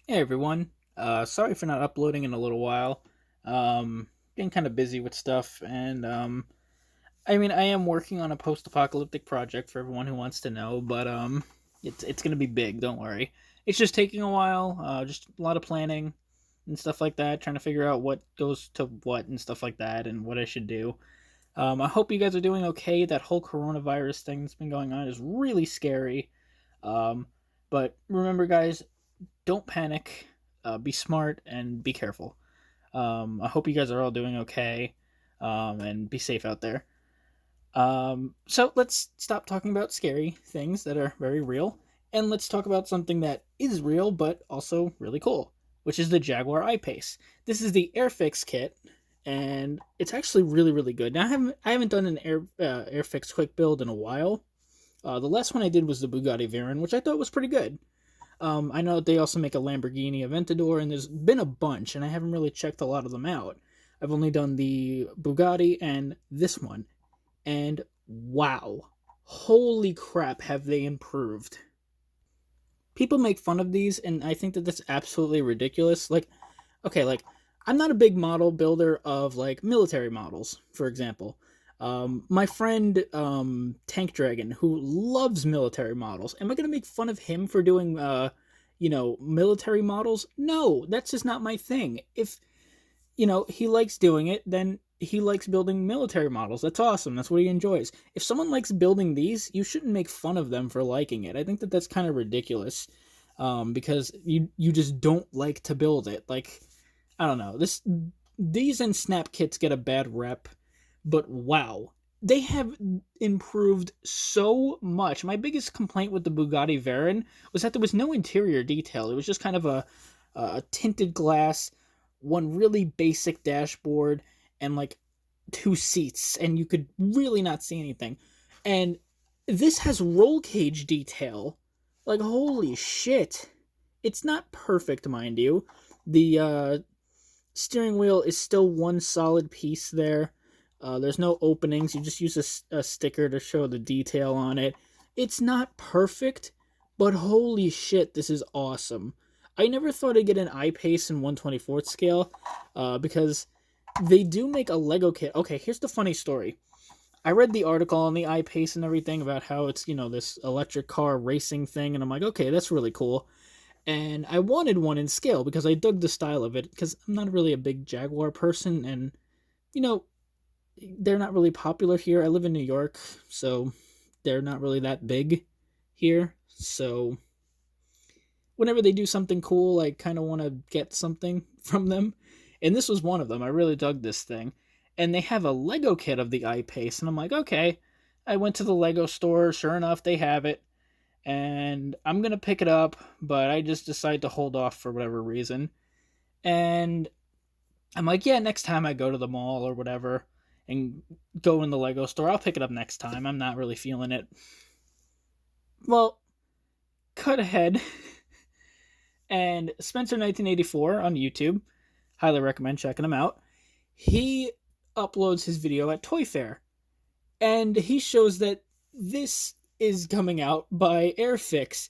Hey everyone. Sorry for not uploading in a little while. Been kind of busy with stuff, and I am working on a post-apocalyptic project for everyone who wants to know, but it's gonna be big. Don't worry. It's just taking a while. Just a lot of planning and stuff like that, trying to figure out what goes to what and stuff like that, and what I should do. I hope you guys are doing okay. That whole coronavirus thing that's been going on is really scary. Um, but remember, guys, don't panic. Be smart and be careful. I hope you guys are all doing okay, and be safe out there. So let's stop talking about scary things that are very real, and let's talk about something that is real but also really cool, which is the Jaguar I-Pace. This is the Airfix kit, and it's actually really really good. Now I haven't done an Airfix quick build in a while. The last one I did was the Bugatti Veyron, which I thought was pretty good. I know they also make a Lamborghini Aventador, and there's been a bunch, and I haven't really checked a lot of them out. I've only done the Bugatti and this one, and wow, holy crap, have they improved! People make fun of these, and I think that that's absolutely ridiculous. Like, okay, like I'm not a big model builder of like military models, for example. My friend Tank Dragon, who loves military models, am I gonna make fun of him for doing military models? No, that's just not my thing. If he likes doing it, then he likes building military models. That's awesome. That's what he enjoys. If someone likes building these, you shouldn't make fun of them for liking it. I think that that's kind of ridiculous, because you just don't like to build it. Like, I don't know. These and snap kits get a bad rep, but wow, they have improved so much. My biggest complaint with the Bugatti Veyron was that there was no interior detail. It was just kind of a tinted glass, one really basic dashboard, and like two seats, and you could really not see anything. And this has roll cage detail. Like, holy shit. It's not perfect, mind you. The steering wheel is still one solid piece there. There's no openings. You just use a sticker to show the detail on it. It's not perfect, but holy shit, this is awesome. I never thought I'd get an I-Pace in 1/24th scale, because they do make a Lego kit. Okay, here's the funny story. I read the article on the I-Pace and everything about how it's, this electric car racing thing, and I'm like, okay, that's really cool. And I wanted one in scale because I dug the style of it, because I'm not really a big Jaguar person, and, you know, they're not really popular here. I live in New York, so they're not really that big here. So whenever they do something cool, I kind of want to get something from them. And this was one of them. I really dug this thing. And they have a Lego kit of the I-Pace, and I'm like, okay. I went to the Lego store. Sure enough, they have it. And I'm going to pick it up, but I just decide to hold off for whatever reason. And I'm like, yeah, next time I go to the mall or whatever and go in the Lego store, I'll pick it up next time. I'm not really feeling it. Well, cut ahead. And Spencer1984 on YouTube, highly recommend checking him out. He uploads his video at Toy Fair, and he shows that this is coming out by Airfix,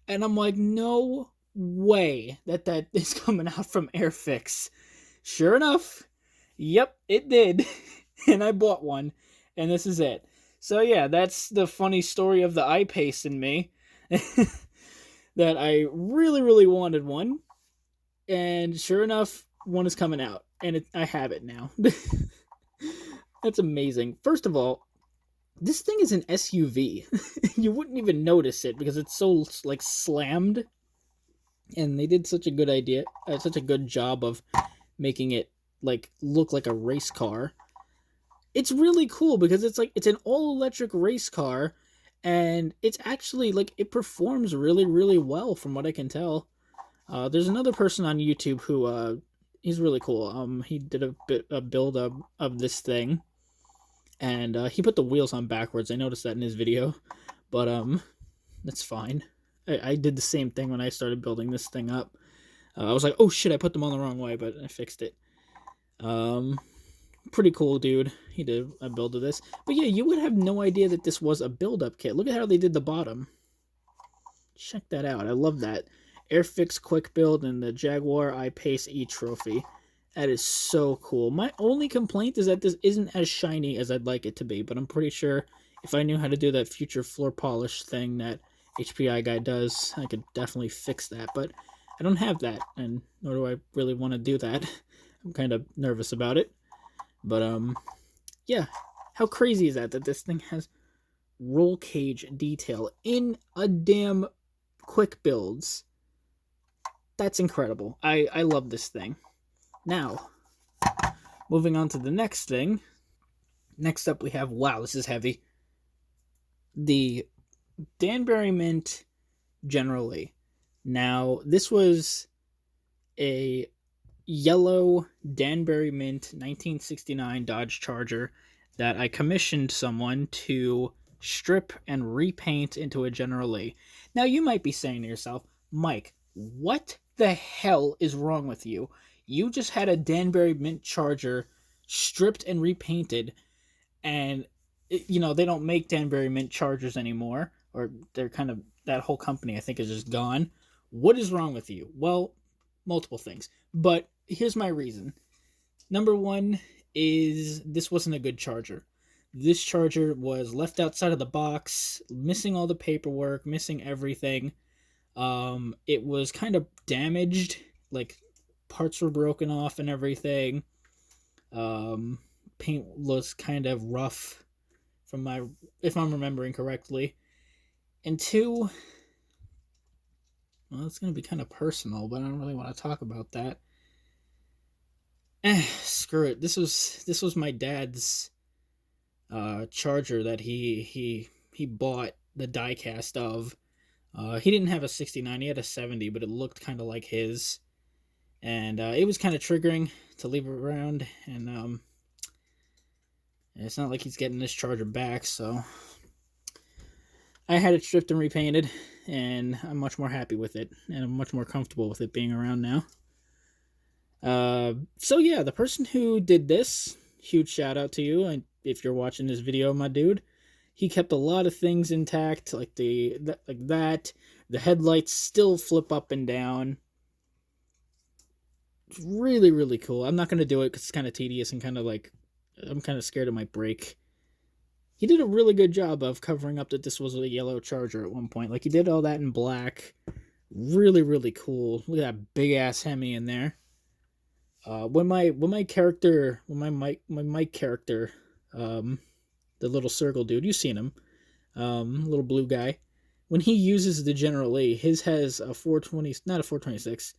and I'm like, no way that is coming out from Airfix. Sure enough, yep, it did. And I bought one, and this is it. So yeah, that's the funny story of the I-Pace in me. That I really, really wanted one, and sure enough, one is coming out, and I have it now. That's amazing. First of all, this thing is an SUV. You wouldn't even notice it because it's so like slammed, and they did such a good idea, such a good job of making it like look like a race car. It's really cool because it's an all electric race car, and it's actually like it performs really really well from what I can tell. There's another person on YouTube who he's really cool. He did a build of this thing, and he put the wheels on backwards. I noticed that in his video, but that's fine. I did the same thing when I started building this thing up. I was like, oh shit, I put them on the wrong way, but I fixed it. Pretty cool, dude. He did a build of this. But yeah, you would have no idea that this was a build-up kit. Look at how they did the bottom. Check that out. I love that. Airfix Quick Build and the Jaguar I-Pace E trophy. That is so cool. My only complaint is that this isn't as shiny as I'd like it to be, but I'm pretty sure if I knew how to do that future floor polish thing that HPI guy does, I could definitely fix that. But I don't have that, and nor do I really want to do that. I'm kind of nervous about it. But yeah. How crazy is that this thing has roll cage detail in a damn quick builds? That's incredible. I love this thing. Now, moving on to the next thing. Next up we have, wow, this is heavy, the Danbury Mint Generally. Now, this was a yellow Danbury Mint 1969 Dodge Charger that I commissioned someone to strip and repaint into a General Lee. Now, you might be saying to yourself, Mike, what the hell is wrong with you? You just had a Danbury Mint Charger stripped and repainted, and they don't make Danbury Mint Chargers anymore, or they're kind of, that whole company I think is just gone. What is wrong with you? Well, multiple things, but here's my reason. Number one is this wasn't a good charger. This charger was left outside of the box, missing all the paperwork, missing everything. It was kind of damaged, like parts were broken off and everything. Paint was kind of rough if I'm remembering correctly. And two, well, it's going to be kind of personal, but I don't really want to talk about that. Screw it. This was my dad's charger that he bought the diecast of. He didn't have a 69, he had a 70, but it looked kind of like his. And it was kind of triggering to leave it around, and it's not like he's getting this charger back, so I had it stripped and repainted, and I'm much more happy with it, and I'm much more comfortable with it being around now. So yeah, the person who did this, huge shout out to you, and if you're watching this video, my dude. He kept a lot of things intact, like that. The headlights still flip up and down. It's really, really cool. I'm not going to do it because it's kind of tedious and kind of like, I'm kind of scared it might break. He did a really good job of covering up that this was a yellow Charger at one point. Like, he did all that in black. Really, really cool. Look at that big ass Hemi in there. When my Mike character, the little circle dude, you've seen him, little blue guy. When he uses the General Lee, his has a 426,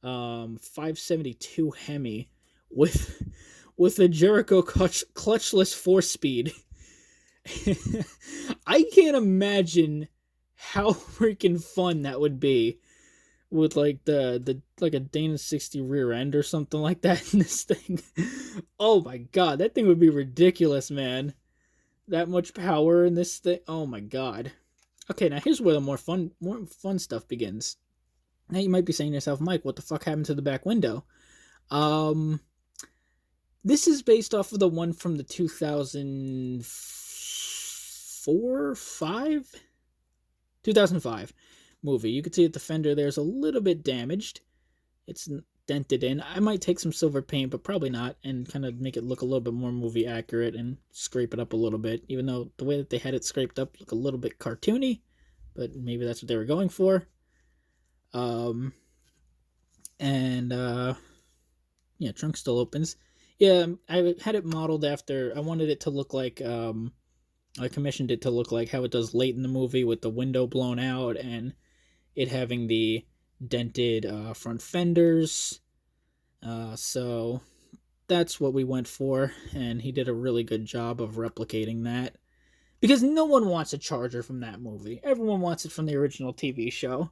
572 Hemi with a Jericho clutchless 4-speed. I can't imagine how freaking fun that would be with like the like a Dana 60 rear end or something like that in this thing. Oh my god, that thing would be ridiculous, man. That much power in this thing. Oh my god. Okay, now here's where the more fun stuff begins. Now you might be saying to yourself, Mike, what the fuck happened to the back window? This is based off of the one from the 2005 movie. You can see that the fender there's a little bit damaged. It's dented in. I might take some silver paint, but probably not, and kind of make it look a little bit more movie accurate and scrape it up a little bit, even though the way that they had it scraped up looked a little bit cartoony, but maybe that's what they were going for. Yeah, trunk still opens. Yeah, I had it modeled after, I wanted it to look like, I commissioned it to look like how it does late in the movie with the window blown out and it having the dented front fenders. So that's what we went for, and he did a really good job of replicating that. Because no one wants a Charger from that movie. Everyone wants it from the original TV show.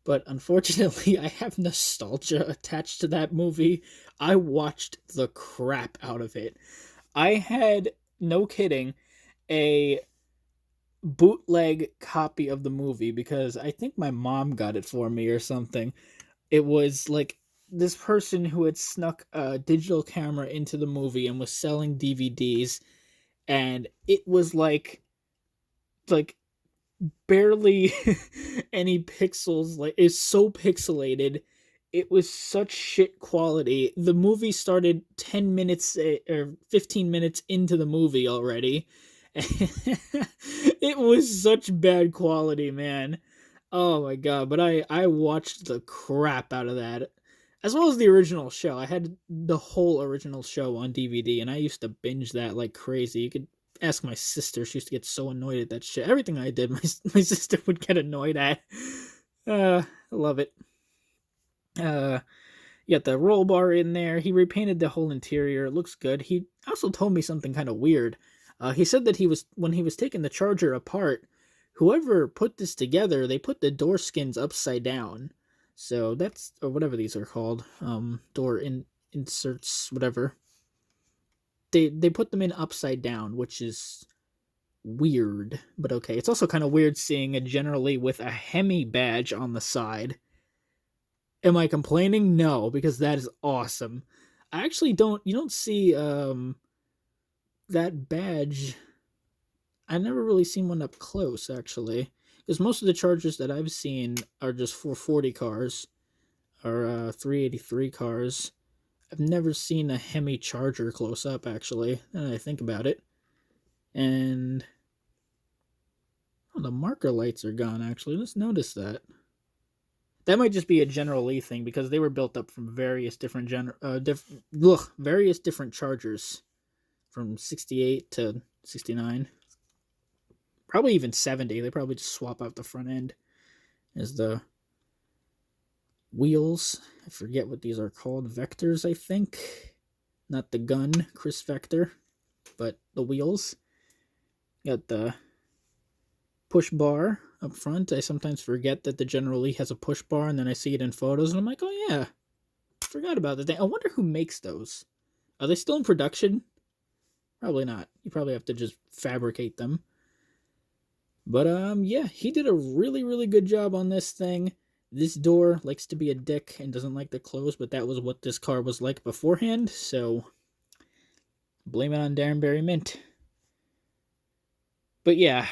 But unfortunately, I have nostalgia attached to that movie. I watched the crap out of it. I had, no kidding, a bootleg copy of the movie because I think my mom got it for me or something. It was like this person who had snuck a digital camera into the movie and was selling DVDs, and it was like barely any pixels. Like, it's so pixelated. It was such shit quality. The movie started 10 minutes or 15 minutes into the movie already. It was such bad quality, man. Oh my god, but I watched the crap out of that. As well as the original show. I had the whole original show on DVD and I used to binge that like crazy. You could ask my sister. She used to get so annoyed at that shit. Everything I did, my sister would get annoyed at. I love it. Uh, you got the roll bar in there. He repainted the whole interior. It looks good. He also told me something kind of weird. He said that when he was taking the Charger apart, whoever put this together, they put the door skins upside down. So that's, or whatever these are called, inserts, whatever. They put them in upside down, which is weird, but okay. It's also kind of weird seeing a General Lee with a Hemi badge on the side. Am I complaining? No, because that is awesome. I actually you don't see that badge. I never really seen one up close actually, because most of the Chargers that I've seen are just 440 cars or 383 cars. I've never seen a Hemi Charger close up actually. Now that I think about it, and oh, the marker lights are gone actually. Let's notice that. That might just be a General Lee thing because they were built up from various different various different Chargers from 68 to 69. Probably even 70. They probably just swap out the front end as the wheels. I forget what these are called. Vectors, I think. Not the gun, Chris Vector, but the wheels. Got the push bar up front. I sometimes forget that the General Lee has a push bar, and then I see it in photos, and I'm like, oh yeah, I forgot about that thing. I wonder who makes those. Are they still in production? Probably not. You probably have to just fabricate them. But yeah, he did a really, really good job on this thing. This door likes to be a dick and doesn't like to close, but that was what this car was like beforehand, so blame it on Darren Mint. But yeah,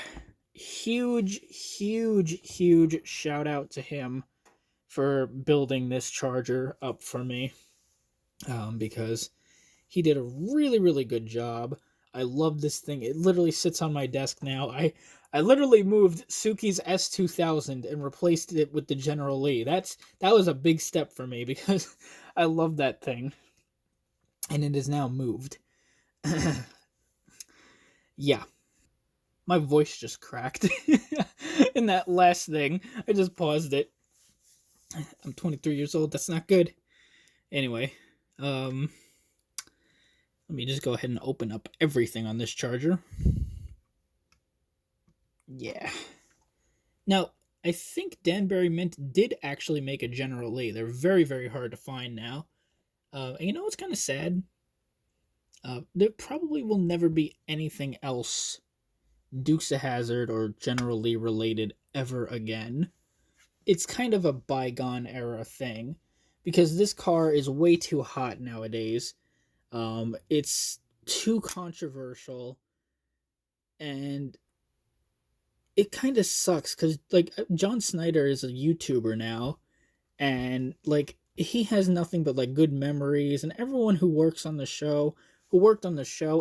huge shout out to him for building this Charger up for me, because he did a really, really good job. I love this thing. It literally sits on my desk now. I literally moved Suki's S2000 and replaced it with the General Lee. That was a big step for me because I love that thing. And it is now moved. Yeah. My voice just cracked in that last thing. I just paused it. I'm 23 years old. That's not good. Anyway, let me just go ahead and open up everything on this Charger. Yeah. Now, I think Danbury Mint did actually make a General Lee. They're very, very hard to find now. And you know what's kind of sad? There probably will never be anything else Dukes of Hazzard or General Lee related ever again. It's kind of a bygone era thing because this car is way too hot nowadays. It's too controversial, and it kind of sucks because like John Snyder is a YouTuber now, and like he has nothing but like good memories, and everyone who worked on the show,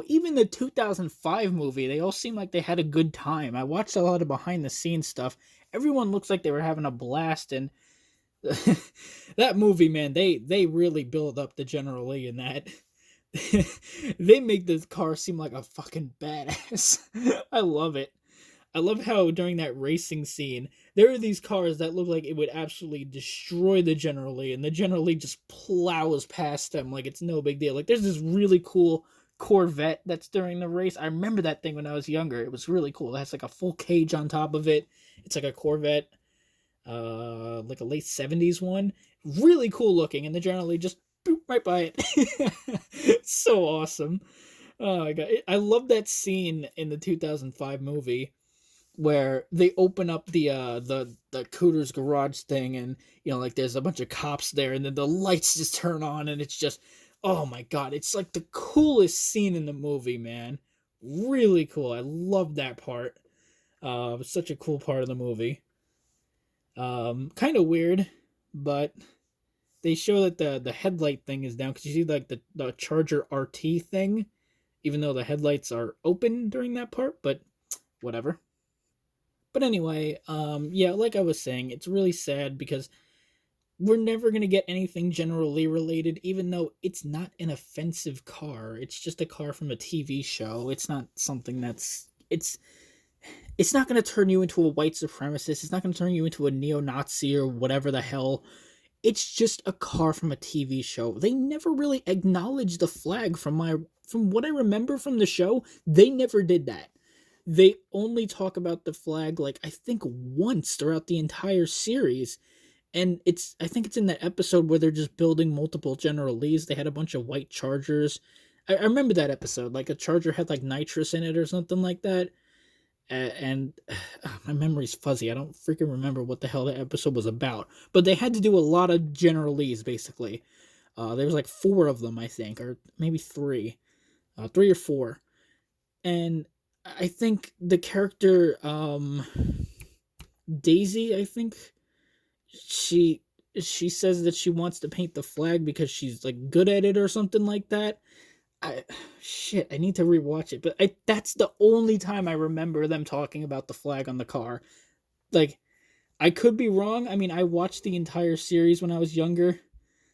even the 2005 movie, they all seem like they had a good time. I watched a lot of behind the scenes stuff. Everyone looks like they were having a blast, and that movie, man, they really build up the General Lee in that. They make this car seem like a fucking badass. I love it. I love how during that racing scene, there are these cars that look like it would absolutely destroy the General Lee, and the General Lee just plows past them like it's no big deal. Like, there's this really cool Corvette that's during the race. I remember that thing when I was younger. It was really cool. It has like a full cage on top of it. It's like a Corvette, like a late 70s one. Really cool looking, and the General Lee just boop right by it. It's so awesome. Oh my god. I love that scene in the 2005 movie where they open up the Cooter's garage thing, and you know, like there's a bunch of cops there, and then the lights just turn on, and it's just, oh my god, it's like the coolest scene in the movie, man. Really cool. I love that part. Such a cool part of the movie. Kind of weird, but they show that the headlight thing is down because you see like the Charger RT thing, even though the headlights are open during that part, but whatever. But anyway, yeah, like I was saying, it's really sad because we're never going to get anything General Lee related, even though it's not an offensive car. It's just a car from a TV show. It's not something it's not going to turn you into a white supremacist. It's not going to turn you into a neo-Nazi or whatever the hell. It's just a car from a TV show. They never really acknowledged the flag from what I remember from the show. They never did that. They only talk about the flag like I think once throughout the entire series. And I think it's in that episode where they're just building multiple General Lees. They had a bunch of white Chargers. I remember that episode. Like a Charger had like nitrous in it or something like that. And my memory's fuzzy. I don't freaking remember what the hell that episode was about. But they had to do a lot of General Lees, basically. There was like 4 of them, I think, or maybe 3. 3 or 4. And I think the character, Daisy, I think, she says that she wants to paint the flag because she's like good at it or something like that. I need to rewatch it, but that's the only time I remember them talking about the flag on the car. Like, I could be wrong. I mean, I watched the entire series when I was younger,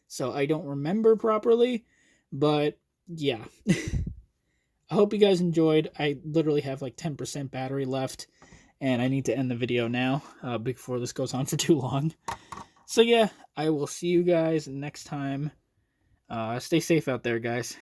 so I don't remember properly, but yeah. I hope you guys enjoyed. I literally have like 10% battery left, and I need to end the video now before this goes on for too long. So yeah, I will see you guys next time. Stay safe out there, guys.